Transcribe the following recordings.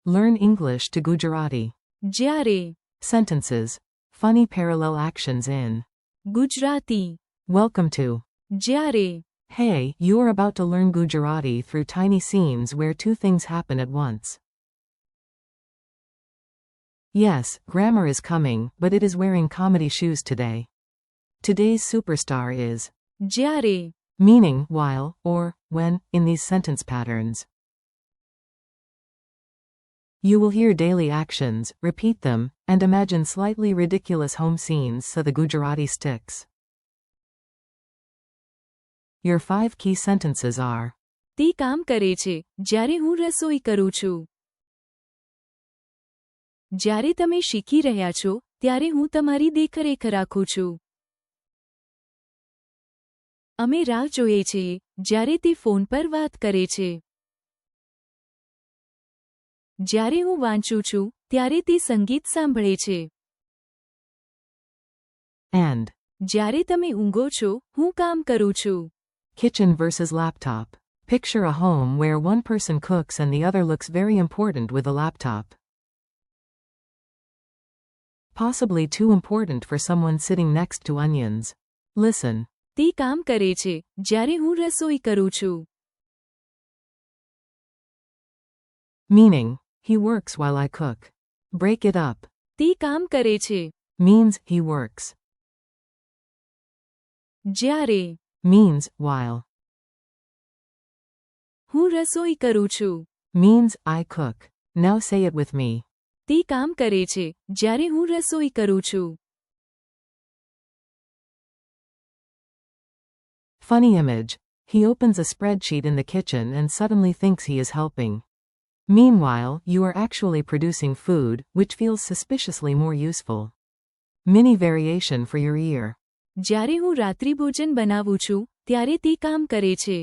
Learn English to Gujarati. જ્યારે Sentences. Funny parallel actions in. Gujarati Welcome to. જ્યારે Hey, you are about to learn Gujarati through tiny scenes where two things happen at once. Yes, grammar is coming, but it is wearing comedy shoes today. Today's superstar is. જ્યારે Meaning while, or when, in these sentence patterns. You will hear daily actions, repeat them, and imagine slightly ridiculous home scenes so the Gujarati sticks. Your 5 key sentences are. તે કામ કરે છે જ્યારે હું રસોઈ કરું છું. જ્યારે તમે શીખી રહ્યા છો ત્યારે હું તમારી દેખરેખ રાખું છું. અમે રાહ જોઈએ છીએ જ્યારે તે ફોન પર વાત કરે છે. જ્યારે હું વાંચું છું ત્યારે તે સંગીત સાંભળે છે. And. જ્યારે તમે ઊંઘો છો હું કામ કરું છું. Kitchen versus laptop. Picture a home where one person cooks and the other looks very important with a laptop. Possibly too important for someone sitting next to onions. Listen. તે કામ કરે છે જ્યારે હું રસોઈ કરું છું. Meaning, he works while I cook. Break it up. તે કામ કરે છે Means, he works. જ્યારે Means, while. હું રસોઈ કરું છું. Means, I cook. Now say it with me. તે કામ કરે છે જ્યારે હું રસોઈ કરું છું. Funny image. He opens a spreadsheet in the kitchen and suddenly thinks he is helping. Meanwhile, you are actually producing food, which feels suspiciously more useful. Mini variation for your ear. જ્યારે હું રાત્રિ ભોજન બનાવું છું ત્યારે તે કામ કરે છે.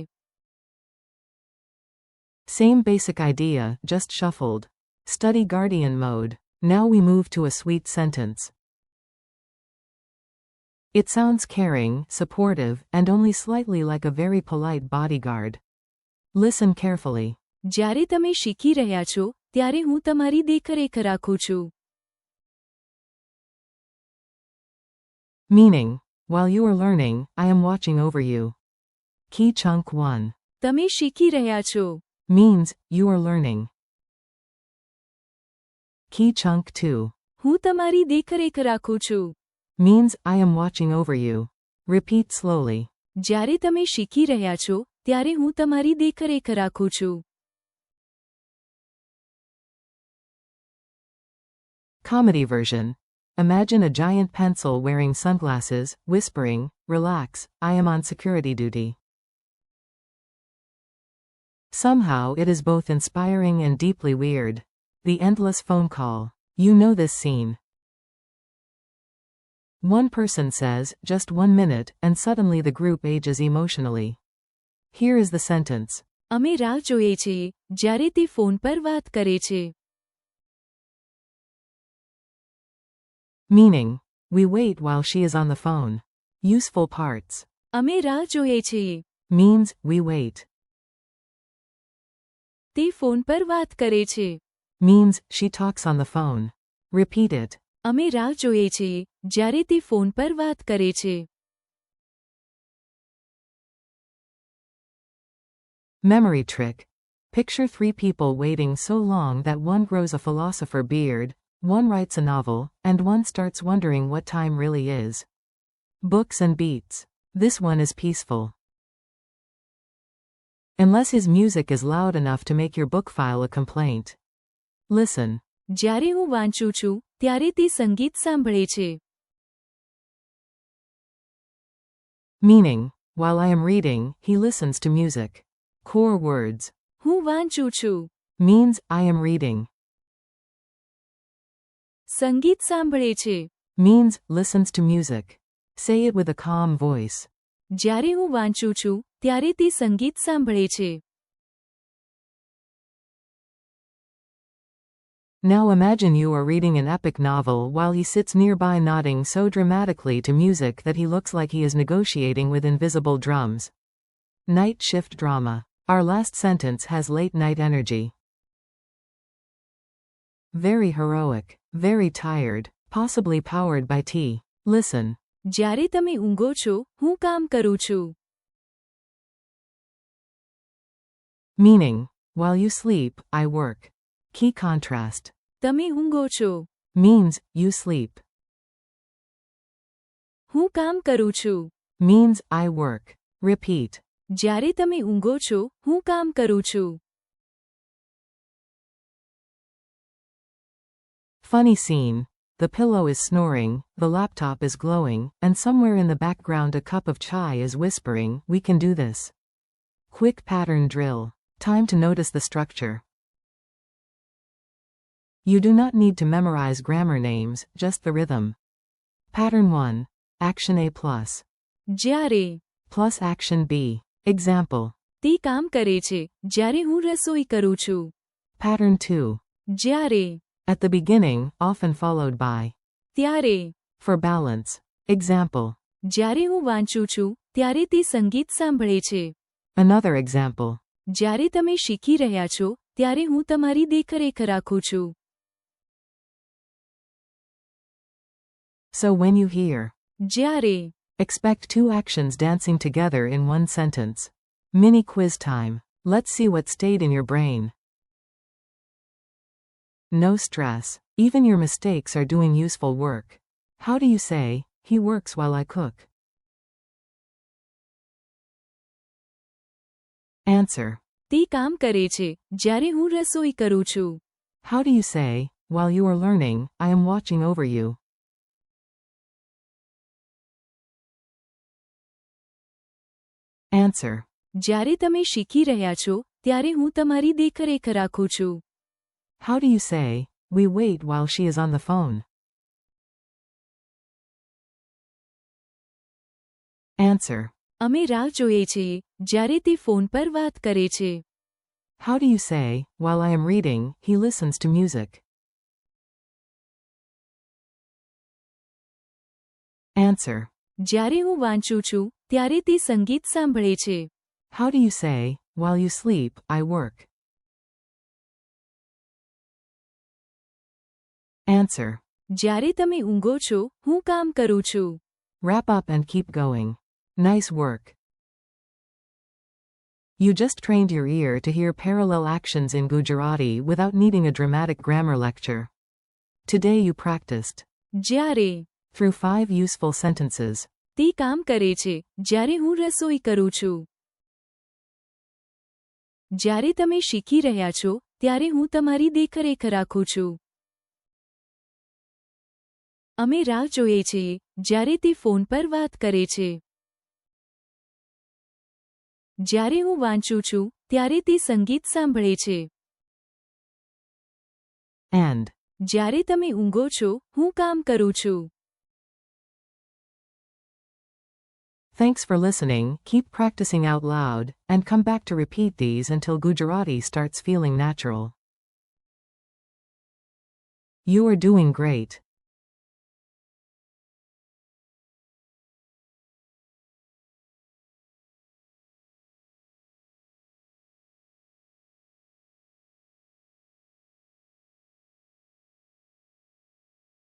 Same basic idea, just shuffled. Study guardian mode. Now we move to a sweet sentence. It sounds caring, supportive, and only slightly like a very polite bodyguard. Listen carefully. જ્યારે તમે શીખી રહ્યા છો ત્યારે હું તમારી દેખરેખ રાખું છું. Meaning, while you are learning, I am watching over you. Key chunk 1. તમે શીખી રહ્યા છો. Means, you are learning. Key chunk 2. હું તમારી દેખરેખ રાખું છું. Means, I am watching over you. Repeat slowly. જ્યારે તમે શીખી રહ્યા છો ત્યારે હું તમારી દેખરેખ રાખું છું. Comedy version. Imagine a giant pencil wearing sunglasses, whispering, "Relax, I am on security duty." Somehow it is both inspiring and deeply weird. The endless phone call. You know this scene. One person says, "Just 1 minute," and suddenly the group ages emotionally. Here is the sentence. અમે રાહ જોઈએ છીએ જ્યારે તે phone પર વાત કરે છે. Meaning, we wait while she is on the phone. Useful parts. અમે રાહ જોઈએ છીએ. Means, we wait. તે ફોન પર વાત કરે છે. Means, she talks on the phone. Repeat it. અમે રાહ જોઈએ છીએ જ્યારે તે ફોન પર વાત કરે છે. Memory trick. Picture 3 people waiting so long that one grows a philosopher beard, one writes a novel, and one starts wondering what time really is. Books and beats. This one is peaceful. Unless his music is loud enough to make your book file a complaint. Listen. જ્યારે હું વાંચું છું ત્યારે તે સંગીત સાંભળે છે. Meaning, while I am reading, he listens to music. Core words. હું વાંચું છું. Means, I am reading. સંગીત સાંભળે છે. Means, listens to music. Say it with a calm voice. જ્યારે હું વાંચું છું ત્યારે તે સંગીત સાંભળે છે. Now imagine you are reading an epic novel while he sits nearby nodding so dramatically to music that he looks like he is negotiating with invisible drums. Night shift drama. Our last sentence has late night energy. very heroic, very tired, possibly powered by tea. Listen. જ્યારે તમે ઊંઘો છો, હું કામ કરું છું. Meaning, while you sleep, I work. Key contrast. તમે ઊંઘો છો. Means, you sleep. હું કામ કરું છું. Means, I work. Repeat. જ્યારે તમે ઊંઘો છો, હું કામ કરું છું. Funny scene. The pillow is snoring, the laptop is glowing, and somewhere in the background a cup of chai is whispering, we can do this. Quick pattern drill. Time to notice the structure. You do not need to memorize grammar names, just the rhythm. Pattern 1. Action A plus. જ્યારે Plus action B. Example. તે કામ કરે છે, જ્યારે હું રસોઈ કરું છું. Pattern 2. જ્યારે At the beginning, often followed by. ત્યારે For balance. Example. જ્યારે હું વાંચું છું, ત્યારે તે સંગીત સાંભળે છે. Another example. જ્યારે તમે શીખી રહ્યા છો, ત્યારે હું તમારી દેખરેખ રાખું છું. So when you hear, જ્યારે expect two actions dancing together in one sentence. Mini quiz time. Let's see what stayed in your brain. No stress. Even your mistakes are doing useful work. How do you say, he works while I cook? Answer. તે કામ કરે છે, જ્યારે હું રસોઈ કરું છું. How do you say, while you are learning, I am watching over you? Answer. જ્યારે તમે શીખી રહ્યા છો, ત્યારે હું તમારી દેખરેખ રાખું છું. How do you say, we wait while she is on the phone? Answer. અમે રાહ જોઈએ છીએ, જ્યારે તે ફોન પર વાત કરે છે. How do you say, while I am reading, he listens to music? Answer. જ્યારે હું વાંચું છું, ત્યારે તે સંગીત સાંભળે છે. How do you say, while you sleep, I work? Answer. જ્યારે તમે ઊંઘો છો, હું કામ કરું છું. Wrap up and keep going. Nice work. You just trained your ear to hear parallel actions in Gujarati without needing a dramatic grammar lecture. Today you practiced. જ્યારે Through 5 useful sentences. તે કામ કરે છે, જ્યારે હું રસોઈ કરું છું. જ્યારે તમે શીખી રહ્યા છો, ત્યારે હું તમારી દેખરેખ રાખું છું. અમે રાહ જોઈએ છીએ, જ્યારે તે ફોન પર વાત કરે છે. જ્યારે હું વાંચું છું, ત્યારે તે સંગીત સાંભળે છે. And. જ્યારે તમે ઊંઘો છો, હું કામ કરું છું. Thanks for listening. Keep practicing out loud, and come back to repeat these until Gujarati starts feeling natural. You are doing great.